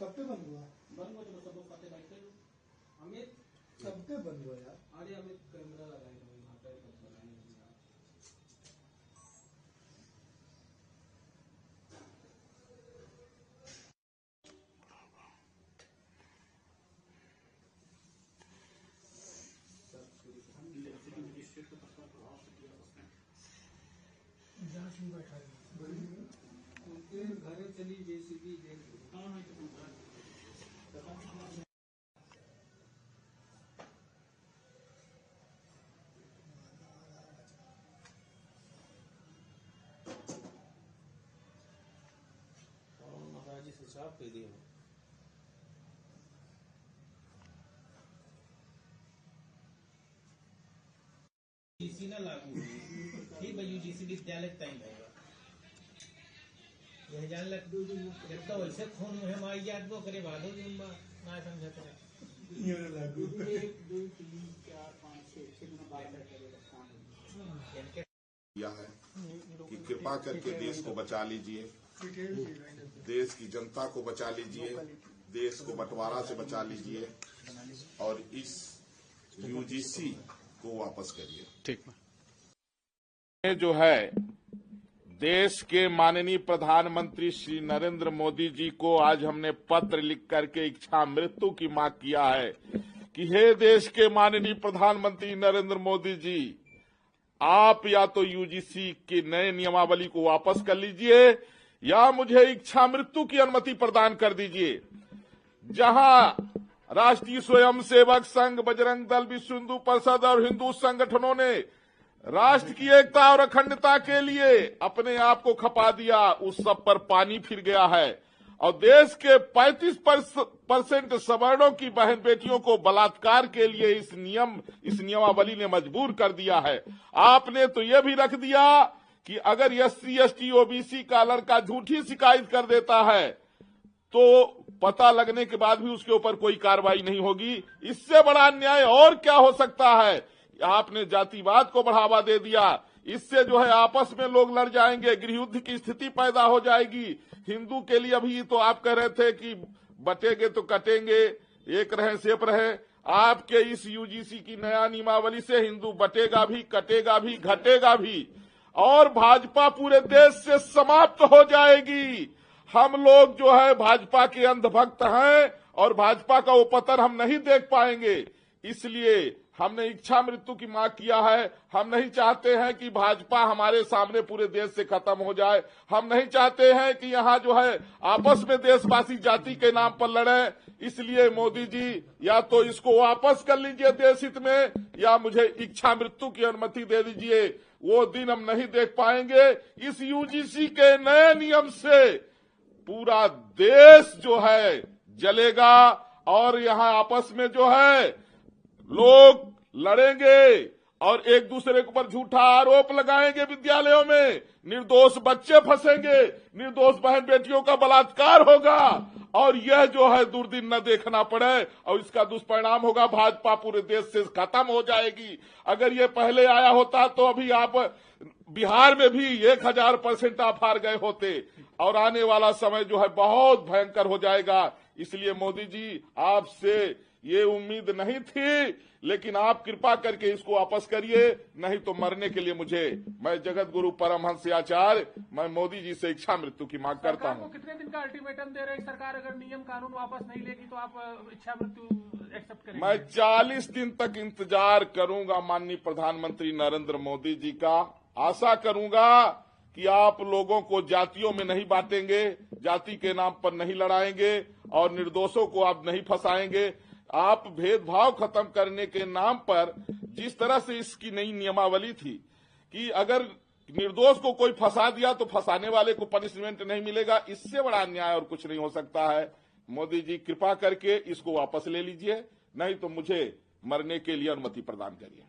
सब पे बंद हुआ तो सब लोग खाते बैठते हैं। अमित सब पे बंद हुआ यार। अरे अमित कैमरा लगाए वहाँ पे बनाए जांच में बैठा उनके घरे चली जेसीबी महाराज से साफ कर दिए यूजीसी ना लागू ठीक है। यूजीसी विद्यालय टाइम होगा यह जान लग जब तो वैसे खून में माई याद वो करे भालो जुम्बा ना समझ करे ये लागू 2 3 4 5 6 दिन बाद किया है कि कृपा करके देश को बचा लीजिए, देश की जनता को बचा लीजिए, देश को बंटवारा से बचा लीजिए और इस यूजीसी को वापस करिए। ठीक ये जो है देश के माननीय प्रधानमंत्री श्री नरेंद्र मोदी जी को आज हमने पत्र लिख करके इच्छा मृत्यु की मांग किया है कि हे देश के माननीय प्रधानमंत्री नरेंद्र मोदी जी, आप या तो यूजीसी की नए नियमावली को वापस कर लीजिए या मुझे इच्छा मृत्यु की अनुमति प्रदान कर दीजिए। जहां राष्ट्रीय स्वयंसेवक संघ, बजरंग दल, विश्व हिंदू परिषद और हिंदू संगठनों ने राष्ट्र की एकता और अखंडता के लिए अपने आप को खपा दिया, उस सब पर पानी फिर गया है और देश के 35% सवर्णों की बहन बेटियों को बलात्कार के लिए इस नियमावली ने मजबूर कर दिया है। आपने तो ये भी रख दिया कि अगर SC, ST, OBC का लड़का झूठी शिकायत कर देता है तो पता लगने के बाद भी उसके ऊपर कोई कार्रवाई नहीं होगी। इससे बड़ा अन्याय और क्या हो सकता है? आपने जातिवाद को बढ़ावा दे दिया। इससे जो है आपस में लोग लड़ जाएंगे, गृह युद्ध की स्थिति पैदा हो जाएगी। हिंदू के लिए अभी तो आप कह रहे थे कि बटेंगे तो कटेंगे, एक रहे सेप रहे। आपके इस यूजीसी की नया नियमावली से हिंदू बटेगा भी, कटेगा भी, घटेगा भी और भाजपा पूरे देश से समाप्त हो जाएगी। हम लोग जो है भाजपा के अंधभक्त हैं और भाजपा का वो पतन हम नहीं देख पाएंगे। इसलिए हमने इच्छा मृत्यु की मांग किया है। हम नहीं चाहते हैं कि भाजपा हमारे सामने पूरे देश से खत्म हो जाए। हम नहीं चाहते हैं कि यहाँ जो है आपस में देशवासी जाति के नाम पर लड़े। इसलिए मोदी जी या तो इसको वापस कर लीजिए देश हित में या मुझे इच्छा मृत्यु की अनुमति दे दीजिए। वो दिन हम नहीं देख पाएंगे। इस यूजीसी के नए नियम से पूरा देश जो है जलेगा और यहाँ आपस में जो है लोग लड़ेंगे और एक दूसरे के ऊपर झूठा आरोप लगाएंगे। विद्यालयों में निर्दोष बच्चे फंसेंगे, निर्दोष बहन बेटियों का बलात्कार होगा और यह जो है दुर्दिन न देखना पड़े और इसका दुष्परिणाम होगा भाजपा पूरे देश से खत्म हो जाएगी। अगर ये पहले आया होता तो अभी आप बिहार में भी 1000% आप हार गए होते और आने वाला समय जो है बहुत भयंकर हो जाएगा। इसलिए मोदी जी आपसे ये उम्मीद नहीं थी, लेकिन आप कृपा करके इसको वापस करिए, नहीं तो मरने के लिए मैं जगत गुरु परमहंस आचार्य, मैं मोदी जी से इच्छा मृत्यु की मांग करता हूँ। कितने दिन का अल्टीमेटम दे रहे हैं सरकार? अगर नियम कानून वापस नहीं लेगी तो आप इच्छा मृत्यु एक्सेप्ट करेंगे? मैं 40 दिन तक इंतजार करूंगा माननीय प्रधानमंत्री नरेंद्र मोदी जी का। आशा करूंगा कि आप लोगों को जातियों में नहीं बांटेंगे, जाति के नाम पर नहीं लड़ाएंगे और निर्दोषों को आप नहीं फंसाएंगे। आप भेदभाव खत्म करने के नाम पर जिस तरह से इसकी नई नियमावली थी कि अगर निर्दोष को कोई फंसा दिया तो फंसाने वाले को पनिशमेंट नहीं मिलेगा, इससे बड़ा अन्याय और कुछ नहीं हो सकता है। मोदी जी कृपा करके इसको वापस ले लीजिए, नहीं तो मुझे मरने के लिए अनुमति प्रदान करिए।